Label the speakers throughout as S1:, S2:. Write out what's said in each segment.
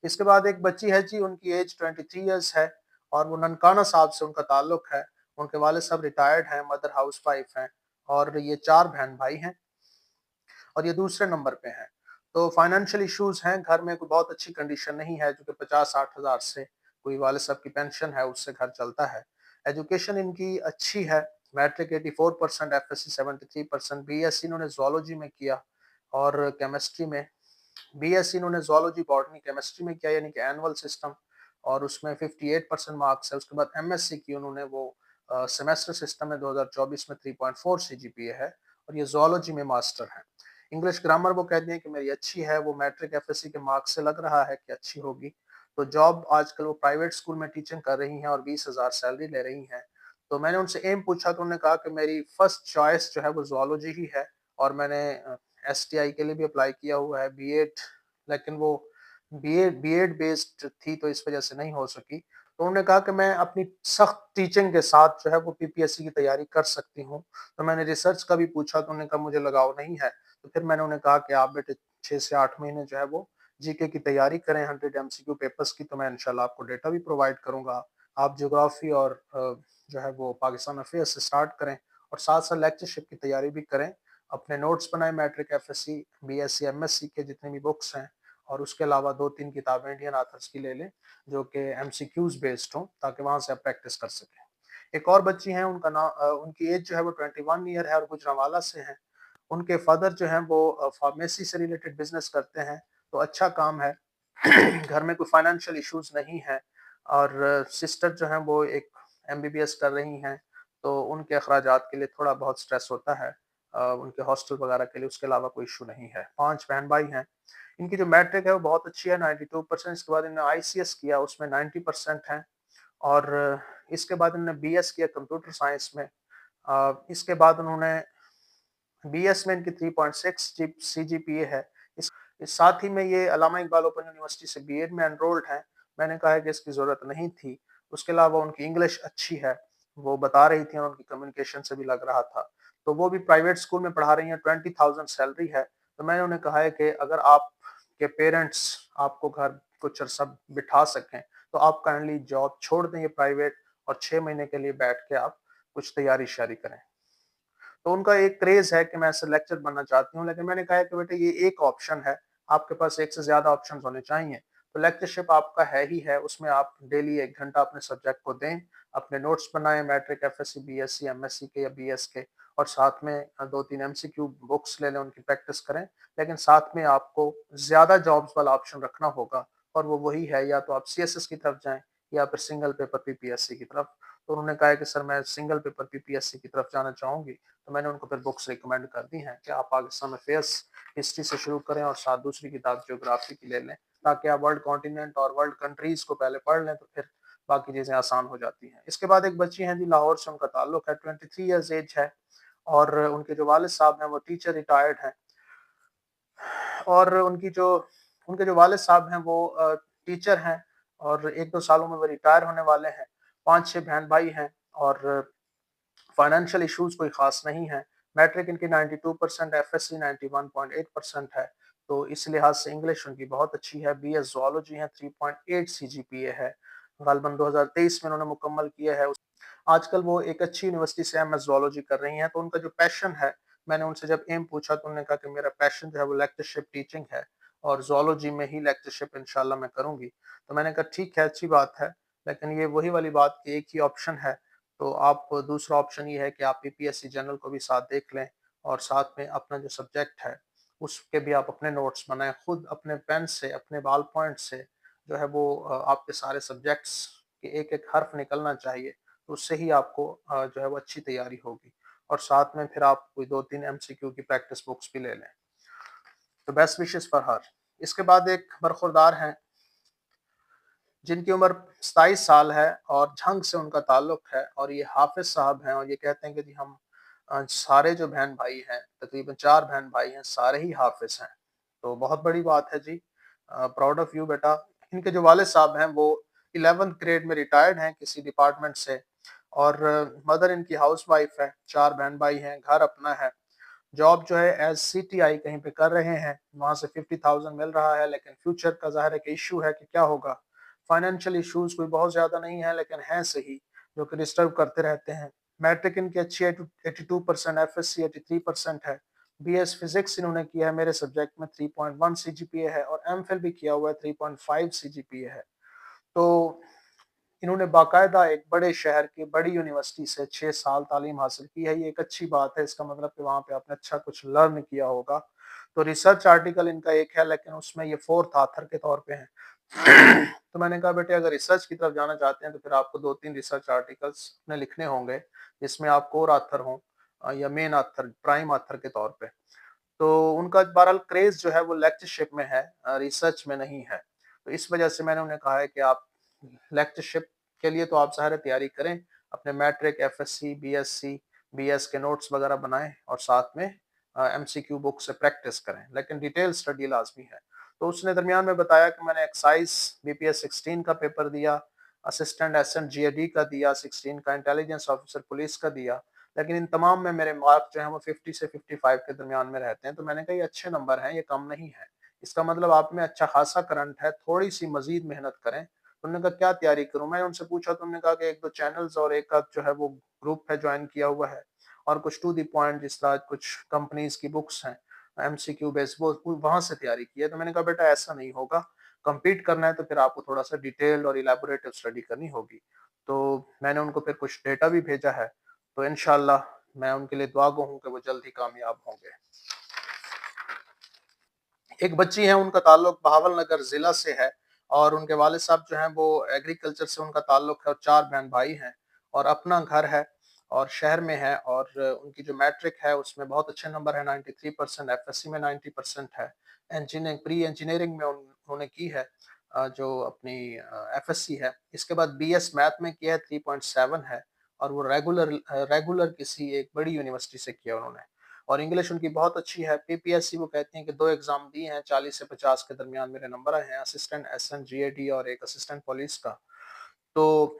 S1: इसके बाद एक बच्ची है जी, उनकी एज 23 इयर्स है और वो ननकाना साहब से उनका ताल्लुक है। उनके वालिद साहब रिटायर्ड हैं, मदर हाउसवाइफ हैं और ये 4 बहन-भाई हैं और ये दूसरे नंबर पे हैं। तो फाइनेंशियल इश्यूज़ हैं, घर में कोई बहुत अच्छी कंडीशन नहीं है, जो कि 50-60 हज़ार से कोई वालिद साहब की पेंशन है, उससे घर चलता है। एजुकेशन इनकी अच्छी है, मैट्रिक 84%, एफएससी 73%, बीएससी इन्होंने ज़ूलॉजी में किया और केमिस्ट्री में। बीएससी इन्होंने ज़ूलॉजी, बॉटनी, केमिस्ट्री में किया, यानी कि एनुअल सिस्टम, और उसमें 58% मार्क्स है। उसके बाद एमएससी की उन्होंने, वो सेमेस्टर सिस्टम में 2024 में 3.4 सीजीपीए है और ये ज़ूलॉजी में मास्टर हैं। इंग्लिश ग्रामर वो कहती हैं कि मेरी अच्छी है, वो मैट्रिक एफएससी के मार्क्स से लग रहा है कि अच्छी होगी। तो जॉब आजकल वो प्राइवेट स्कूल में टीचिंग कर रही हैं और 20,000 सैलरी ले रही हैं। तो मैंने उनसे एम पूछा तो उन्होंने कहा कि मेरी फर्स्ट चॉइस जो है वो ज़ूलॉजी ही है और मैंने एसटीआई के लिए भी अप्लाई किया हुआ है, बीएड, लेकिन वो बीएड बेस्ड थी तो इस वजह से नहीं हो सकी। तो उन्होंने कहा कि मैं अपनी सख्त टीचिंग के साथ जो है वो पीपीएससी की तैयारी कर सकती हूँ। तो मैंने रिसर्च का भी पूछा तो उन्होंने कहा मुझे लगाव नहीं है। तो फिर मैंने उन्हें कहा कि आप बेटे 6 से 8 महीने जो है वो जीके की तैयारी करें, 100 एमसीक्यू पेपर्स की, तो मैं इंशाल्लाह आपको डेटा भी प्रोवाइड करूँगा। आप ज्योग्राफी और जो है वो पाकिस्तान अफेयर्स से स्टार्ट करें और साथ-साथ लेक्चरशिप की तैयारी भी करें। अपने नोट्स बनाएँ मैट्रिक, एफएससी, बीएससी, एमएससी के जितने भी बुक्स हैं और उसके अलावा 2-3 किताबें इंडियन ऑथर्स की ले लें, जो कि एमसीक्यूज़ बेस्ड हों, ताकि वहाँ से आप प्रैक्टिस कर सकें। एक और बच्ची हैं, उनकी एज जो है वो 21 ईयर है और गुजरांवाला से हैं। उनके फादर जो हैं वो फार्मेसी से रिलेटेड बिज़नेस करते हैं, तो अच्छा काम है। घर में कोई फाइनेंशियल इश्यूज़ नहीं है और सिस्टर जो हैं वो एक एमबीबीएस कर रही हैं, तो उनके अखराजात के लिए थोड़ा बहुत स्ट्रेस होता है उनके हॉस्टल वगैरह के लिए, उसके अलावा कोई इश्यू नहीं है। 5 बहन-भाई हैं। इनकी जो मैट्रिक है वो बहुत अच्छी है, 92%। इसके बाद इन्होंने आईसीएस किया, उसमें 90% हैं और इसके बाद इन्होंने बीएस किया कंप्यूटर साइंस में। इसके बाद उन्होंने बीएस में इनकी 3.6 सीजीपीए है। इस साथ ही में ये अल्लामा इकबाल ओपन यूनिवर्सिटी से बीएड में एनरोल्ड हैं। मैंने कहा है कि इसकी ज़रूरत नहीं थी। उसके अलावा उनकी इंग्लिश अच्छी है, वो बता रही थी और उनकी कम्युनिकेशन से भी लग रहा था। तो वो भी प्राइवेट स्कूल में पढ़ा रही हैं, 20,000 सैलरी है। तो मैंने उन्हें कहा है कि अगर आपके पेरेंट्स आपको घर कुछ अरसा बिठा सकें, तो आप काइंडली जॉब छोड़ दें ये प्राइवेट और 6 महीने के लिए बैठ के आप कुछ तैयारी-श्यारी करें। तो उनका एक क्रेज़ है कि मैं ऐसे लेक्चरर बनना चाहती हूँ, लेकिन मैंने कहा है कि बेटे ये एक ऑप्शन है, आपके पास एक से ज़्यादा ऑप्शंस होने चाहिए। तो लेक्चरशिप आपका है ही है, उसमें आप डेली 1 घंटा अपने सब्जेक्ट को दें, अपने नोट्स बनाएँ मैट्रिक, एफएससी, बीएससी, एमएससी के या बीएस के, और साथ में 2-3 एमसीक्यू बुक्स ले लें, उनकी प्रैक्टिस करें। लेकिन साथ में आपको ज़्यादा जॉब्स वाला ऑप्शन रखना होगा और वो वही है, या तो आप सीएसएस की तरफ जाएँ या फिर सिंगल पेपर पीपीएससी की तरफ। तो उन्होंने कहा है कि सर मैं सिंगल पेपर पीपीएससी की तरफ जाना चाहूँगी। तो मैंने उनको फिर बुक्स रिकमेंड कर दी हैं कि आप पाकिस्तान अफेयर्स हिस्ट्री से शुरू करें और साथ दूसरी किताब ज्योग्राफी की ले लें, ताकि आप वर्ल्ड कॉन्टिनेंट और वर्ल्ड कंट्रीज को पहले पढ़ लें, तो फिर बाकी चीज़ें आसान हो जाती हैं। इसके बाद एक बच्ची हैं जी, लाहौर से उनका ताल्लुक है, 23 ईयर्स एज है और उनके जो वालिद साहब हैं वो टीचर रिटायर्ड हैं और उनके जो वालिद साहब हैं वो टीचर हैं और 1-2 सालों में वो रिटायर होने वाले हैं। 5-6 बहन-भाई हैं और फाइनेंशियल इश्यूज़ कोई ख़ास नहीं है। मैट्रिक इनकी 92%, एफएससी 91.8% है। तो इस लिहाज से इंग्लिश उनकी बहुत अच्छी है। बीएस ज़ूलॉजी है, 3.8 सीजीपीए है। ग़ालिबन 2023 में उन्होंने मुकम्मल किया है। आजकल वो एक अच्छी यूनिवर्सिटी से एमएस ज़ूलॉजी कर रही हैं। तो उनका जो पैशन है, मैंने उनसे जब एम पूछा तो उन्होंने कहा कि मेरा पैशन जो है वो लेक्चरशिप टीचिंग है और ज़ूलॉजी में ही लेक्चरशिप इंशाल्लाह मैं करूँगी। तो मैंने कहा ठीक है, अच्छी बात है, लेकिन ये वही वाली बात कि एक ही ऑप्शन है। तो आप, दूसरा ऑप्शन ये है कि आप पीपीएससी जनरल को भी साथ देख लें और साथ में अपना जो सब्जेक्ट है, उसके भी आप अपने नोट्स बनाएँ, खुद अपने पेन से, अपने बॉल पॉइंट से जो है वो आपके सारे सब्जेक्ट्स के एक-एक हर्फ निकलना चाहिए। तो उससे ही आपको जो है वो अच्छी तैयारी होगी और साथ में फिर आप कोई 2-3 एमसीक्यू की प्रैक्टिस बुक्स भी ले लें। तो बेस्ट विशेस फॉर हर। इसके बाद एक बरखुरदार हैं, जिनकी उम्र 27 साल है और झंग से उनका ताल्लुक है और ये हाफ़िज़ साहब हैं और ये कहते हैं कि जी हम सारे जो बहन-भाई हैं, तकरीबन 4 बहन-भाई हैं, सारे ही हाफ़िज़ हैं। तो बहुत बड़ी बात है जी। प्राउड ऑफ यू बेटा। इनके जो वालिद साहब हैं वो 11th ग्रेड में रिटायर्ड हैं किसी डिपार्टमेंट से और मदर इनकी हाउसवाइफ है, 4 बहन-भाई हैं, घर अपना है। जॉब जो है एज़ सीटीआई कहीं पे कर रहे हैं, वहाँ से 50,000 मिल रहा है, लेकिन फ्यूचर का ज़ाहिर है कि इश्यू है कि क्या होगा। फाइनेंशियल इश्यूज़ कोई बहुत ज़्यादा नहीं है, लेकिन हैं सही, जो कि डिस्टर्ब करते रहते हैं। मैट्रिक इनकी अच्छी है, 82%, एफएससी 83% है। बीएस फिज़िक्स इन्होंने किया है, मेरे सब्जेक्ट में 3.1 सीजीपीए है, और एमफिल भी किया हुआ है, 3.5 सीजीपीए है। तो इन्होंने बाकायदा एक बड़े शहर की बड़ी यूनिवर्सिटी से 6 साल तालीम हासिल की है, ये एक अच्छी बात है, इसका मतलब कि वहाँ पे आपने अच्छा कुछ लर्न किया होगा। तो रिसर्च आर्टिकल इनका एक है, लेकिन उसमें ये 4th ऑथर के तौर पे हैं। तो मैंने कहा बेटे अगर रिसर्च की तरफ जाना चाहते हैं तो फिर आपको 2-3 रिसर्च आर्टिकल्स अपने लिखने होंगे, जिसमें आप कोर ऑथर हों या मेन ऑथर, प्राइम ऑथर के तौर पे। तो उनका बहरहाल क्रेज़ जो है वो लेक्चरशिप में है, रिसर्च में नहीं है। तो इस वजह से मैंने उन्हें कहा है कि आप लेक्चरशिप के लिए तो आप ज़ाहिर है तैयारी करें, अपने मैट्रिक, एफएससी, बीएससी, बीएस के नोट्स वगैरह बनाएँ और साथ में एमसीक्यू बुक से प्रैक्टिस करें, लेकिन डिटेल स्टडी लाज़मी है। तो उसने दरमियान में बताया कि मैंने एक्साइज़ बीपीएस 16 का पेपर दिया, असिस्टेंट एसएम जीएडी का दिया 16 का, इंटेलिजेंस ऑफिसर पुलिस का दिया, लेकिन इन तमाम में मेरे मार्क जो हैं वो 50 से 55 के दरमियान में रहते हैं। तो मैंने कहा ये अच्छे नंबर हैं, ये कम नहीं है। इसका मतलब आप में अच्छा खासा करंट है, थोड़ी-सी मज़ीद मेहनत करें। तो उन्होंने कहा क्या तैयारी करूँ? मैंने उनसे पूछा तो उन्होंने कहा कि 1-2 चैनल्स और एक आध जो है वो ग्रुप है जॉइन किया हुआ है, और कुछ टू द पॉइंट जिस तरह कुछ कंपनीज़ की बुक्स हैं, एमसीक्यू बेस्ड, वो वहाँ से तैयारी की है। तो मैंने कहा बेटा ऐसा नहीं होगा, कम्पीट करना है तो फिर आपको थोड़ा-सा डिटेल्ड और इलैबोरेटिव स्टडी करनी होगी। तो मैंने उनको फिर कुछ डेटा भी भेजा है, तो इंशाअल्लाह मैं उनके लिए दुआ गो हूँ कि वो जल्द ही कामयाब होंगे। एक बच्ची हैं, उनका ताल्लुक बहावलनगर ज़िला से है, और उनके वालिद साहब जो हैं वो एग्रीकल्चर से उनका ताल्लुक है, और 4 बहन-भाई हैं, और अपना घर है और शहर में है, और उनकी जो मैट्रिक है उसमें बहुत अच्छे नंबर है, 93%, एफएससी में 90% है। प्री इंजीनियरिंग में उन्होंने की है, जो अपनी एफएससी है। इसके बाद बीएस मैथ में किया है, 3.7 है, और वो रेगुलर किसी एक बड़ी यूनिवर्सिटी से किया उन्होंने। और इंग्लिश उनकी बहुत अच्छी है। पीपीएससी वो कहती हैं कि 2 एग्ज़ाम दिए हैं, 40 से 50 के दरमियान मेरे नंबर आए हैं, असिस्टेंट एसएन जीएडी और एक असिस्टेंट पुलिस का। तो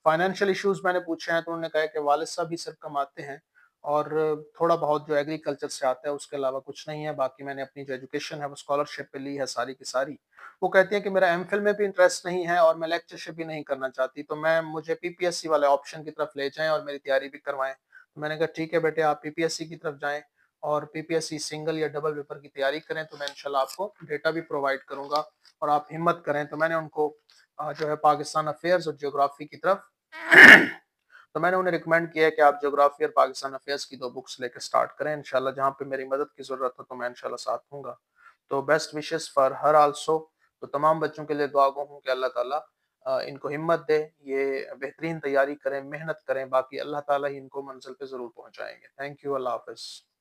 S1: फाइनेंशियल इश्यूज़ मैंने पूछे हैं तो उन्होंने कहा है कि वालिद साहब ही सिर्फ़ कमाते हैं, और थोड़ा बहुत जो एग्रीकल्चर से आता है उसके अलावा कुछ नहीं है। बाकी मैंने अपनी जो एजुकेशन है वो स्कॉलरशिप पे ली है सारी की सारी। वो कहती हैं कि मेरा एमफिल में भी इंटरेस्ट नहीं है और मैं लेक्चरशिप भी नहीं करना चाहती, तो मैं मुझे पीपीएससी वाले ऑप्शन की तरफ ले जाएँ और मेरी तैयारी भी करवाएँ। तो मैंने कहा ठीक है बेटे, आप पीपीएससी की तरफ जाएँ और पीपीएससी सिंगल या डबल पेपर की तैयारी करें, तो मैं इंशाल्लाह आपको डेटा भी प्रोवाइड करूँगा, और आप हिम्मत करें। तो मैंने उनको जो है पाकिस्तान अफेयर्स और ज्योग्राफी की तरफ तो मैंने उन्हें रिकमेंड किया है कि आप ज्योग्राफी और पाकिस्तान अफेयर्स की 2 बुक्स लेके स्टार्ट करें। इंशाल्लाह जहाँ पे मेरी मदद की ज़रूरत हो तो मैं इंशाल्लाह साथ दूँगा। तो best wishes for her also. तो तमाम बच्चों के लिए दुआ गो हूँ कि अल्लाह ताला इनको हिम्मत दे, ये बेहतरीन तैयारी करें, मेहनत करें, बाकी अल्लाह ताला ही इनको मंज़िल पे ज़रूर पहुँचाएँगे। थैंक यू, अल्लाह हाफ़िज़।